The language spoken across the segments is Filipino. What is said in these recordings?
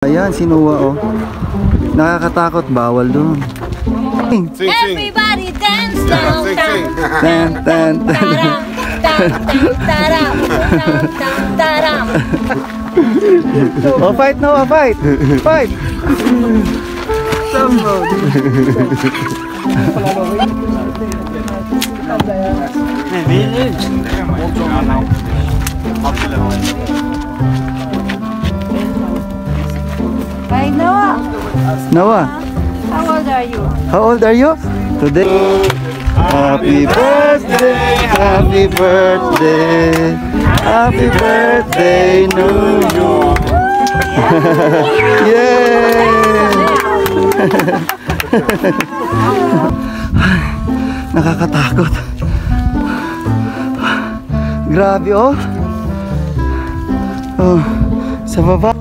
Ayan, si Noah, oh. Nakakatakot, bawal doon. Sing, sing. Everybody dance down, Sing, down, sing. Tan, tan, tan. Oh, fight, Noah, fight! Fight! Hi, Noah. Noah, How old are you? how old are you? Today. Happy birthday, happy birthday, happy birthday to you. Yay! Nakakatakot. Grabe, oh. Oh, sa baba.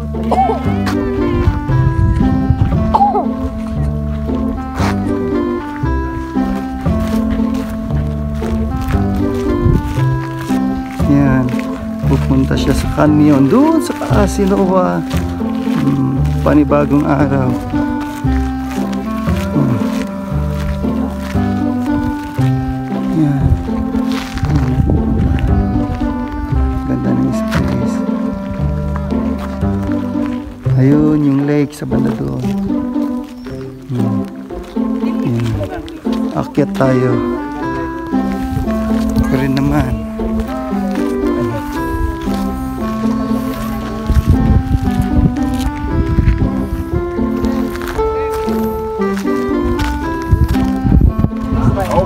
Yan, pupunta siya sa kanyon doon sa taas si Noah. Panibagong araw. Yan. Ganda ng space. Ayun yung lake sa banda doon. Yan. Akyat tayo. Ito rin naman.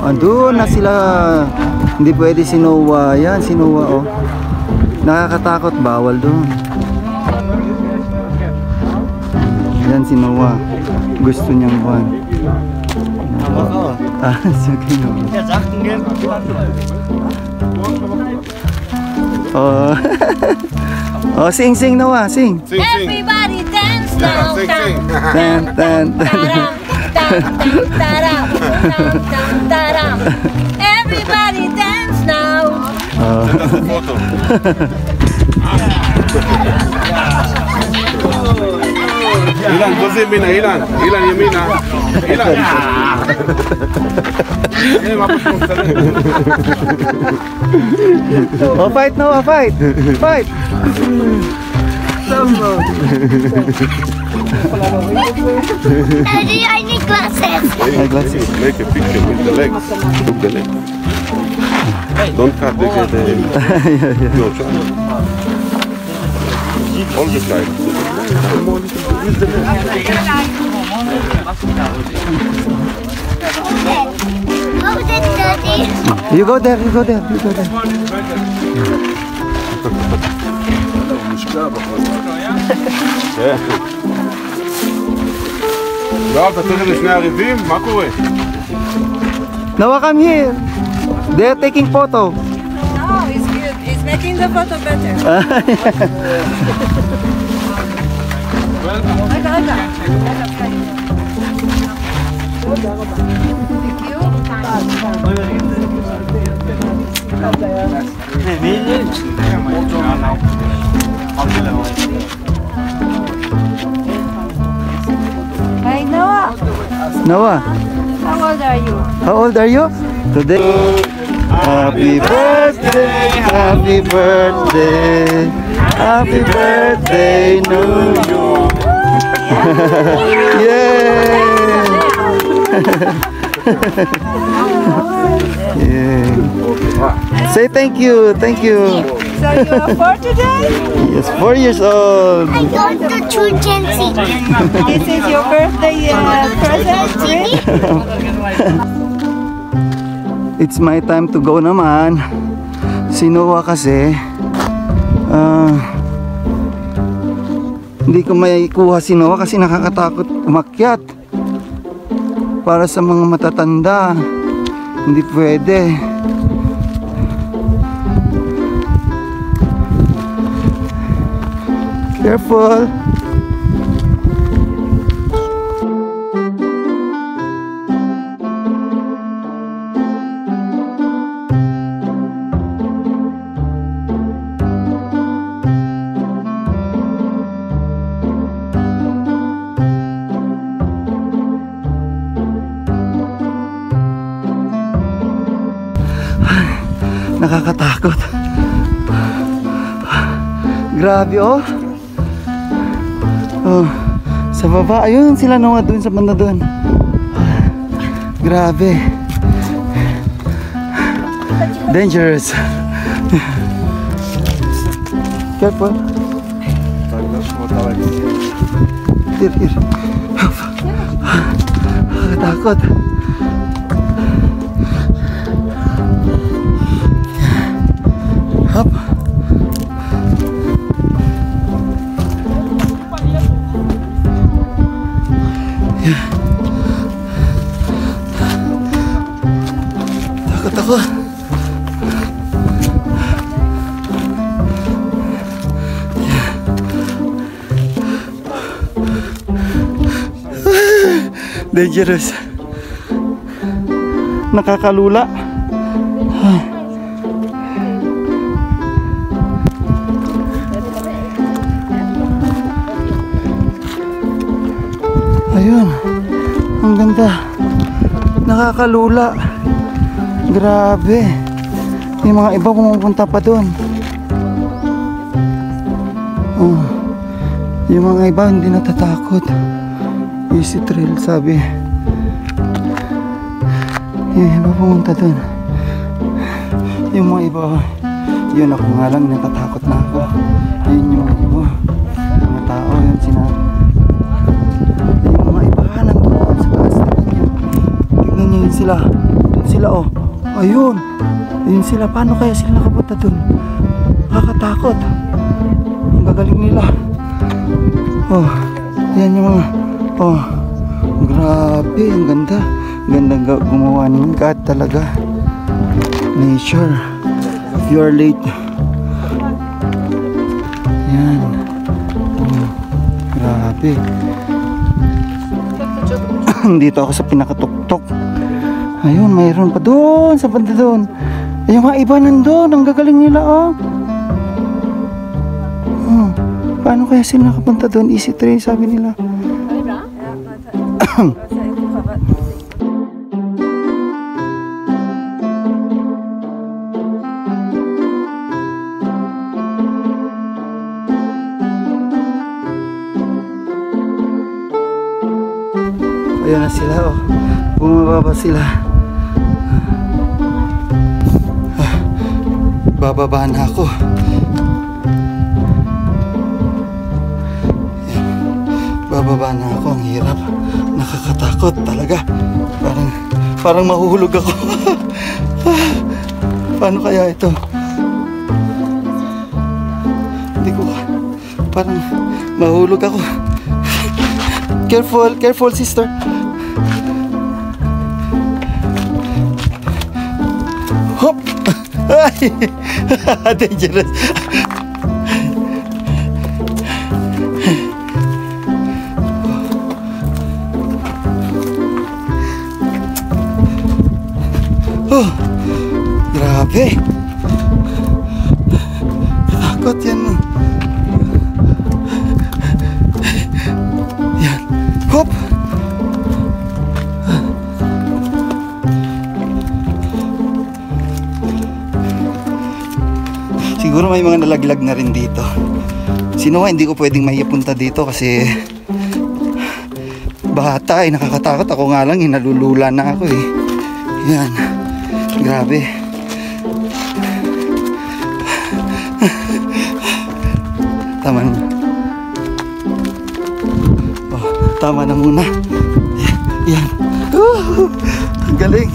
Andun na sila. Hindi pwede si Noah. Yan si Noah, oh. Nakakatakot, bawal doon. Yan si Noah. Gusto niyang buwan. Ah, sige, Noah. Oh. Oh, sing, sing, Noah, sing. Sing, sing. Everybody dance down, Sing, down, sing. Tan, tan, tan. Everybody dance now. Oh. Foto. Ilan, così Mina, Ilan. Ilan yamina. Ilan. Oh, fight, Noah, fight. Fight. Daddy, I need glasses. Glasses. Make a picture with the legs. Look the legs. Don't cut the no, try. All the time. Use the How is it, Daddy? You go there, you go there, you go there. לא, אתה צריך לשני הריבים? מה קורה? Noah, come here. They're taking photo. No, it's good. It's making the photo better. Hi, Noah. Noah, How old are you? how old are you? Today. Happy birthday, happy birthday, happy birthday to you. Yay! Yay. Say thank you, thank you. So you are 4 today? Yes, 4 years old. I got the children's. This is your birthday present, really? It's my time to go naman. Si Noah kasi hindi ko may kuha si Noah kasi nakakatakot umakyat. Para sa mga matatanda, hindi pwede. Careful. Nakakatakot. Grabe oh. Oh, sa baba, ayun sila Noah dun sa banda dun. Grabe. Dangerous. Careful. Here. Takot. Hop. Takot ako. Dangerous. Nakakalula. Ayun. Ang ganda. Nakakalula. Grabe. Yung mga iba pumupunta pa doon. Oh. Yung mga iba hindi natatakot. Easy trail sabi. Yung iba pumunta dun. Yung mga iba, yun ako nga lang natatakot na ako. Yun yung mga iba, mga tao yun sinabi. Yung mga iba nandun sa taas na yun. Tignan nyo yun sila. Dun sila oh. Ayun. Yun sila. Paano kaya sila nakapunta dun? Nakakatakot. Ang gagaling nila. Oh. Yan yung mga oh, grabe, ang ganda. Gandang gumawa ng God talaga. Nature. If you are late. Yan. Oh, grabe. Dito ako sa pinakatuktok. Ayun, mayroon pa doon sa banda doon. Yung mga iba nandun. Ang gagaling nila oh. Oh, paano kaya sila nakapunta doon? Easy train sabi nila. Ayun na sila oh. Bumababa sila. Bababa na ako. Bababa na ako. Ang hirap. Nakakatakot talaga. Parang mahuhulog ako. Paano kaya ito? Hindi ko. Parang mahulog ako. Careful sister. Hop. Ay. Dangerous. Oh, grabe. Takot yan. Yan. Hop. Siguro may mga nalaglag na rin dito. Sino hindi ko pwedeng maipunta dito kasi bata eh, nakakatakot. Ako nga lang, nalulula na ako eh. Yan. Grabe. Tama na. Oh, tama na muna. Yan. Ang galing.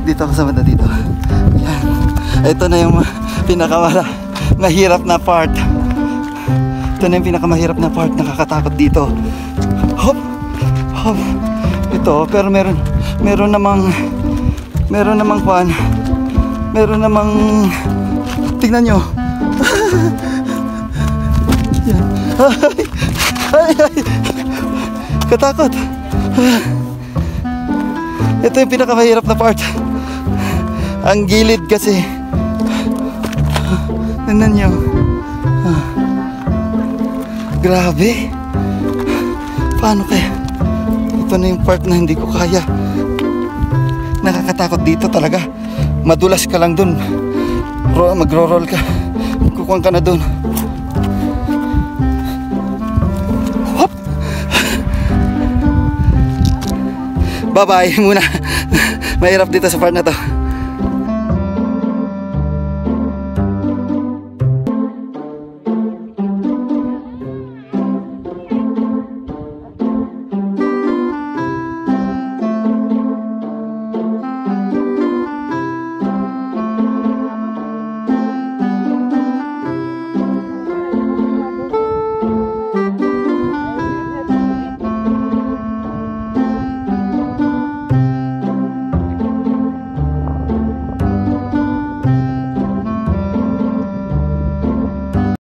Dito ako sa banda dito. Yan. Ito na yung pinakamahirap na part. Ito na yung pinakamahirap na part. Nakakatakot dito. Hop. Hop. Ito, pero meron namang kwan. Meron namang tingnan nyo. Yan. Ay. Katakot. Ito yung pinakamahirap na part. Ang gilid kasi. Tingnan nyo. Grabe. Paano kaya? Ito na yung part na hindi ko kaya. Na nakakatakot dito talaga. Madulas ka lang dun. Magro-roll ka. Kukuhan ka na dun. Hop! Bye-bye muna. Mahirap dito sa part na to.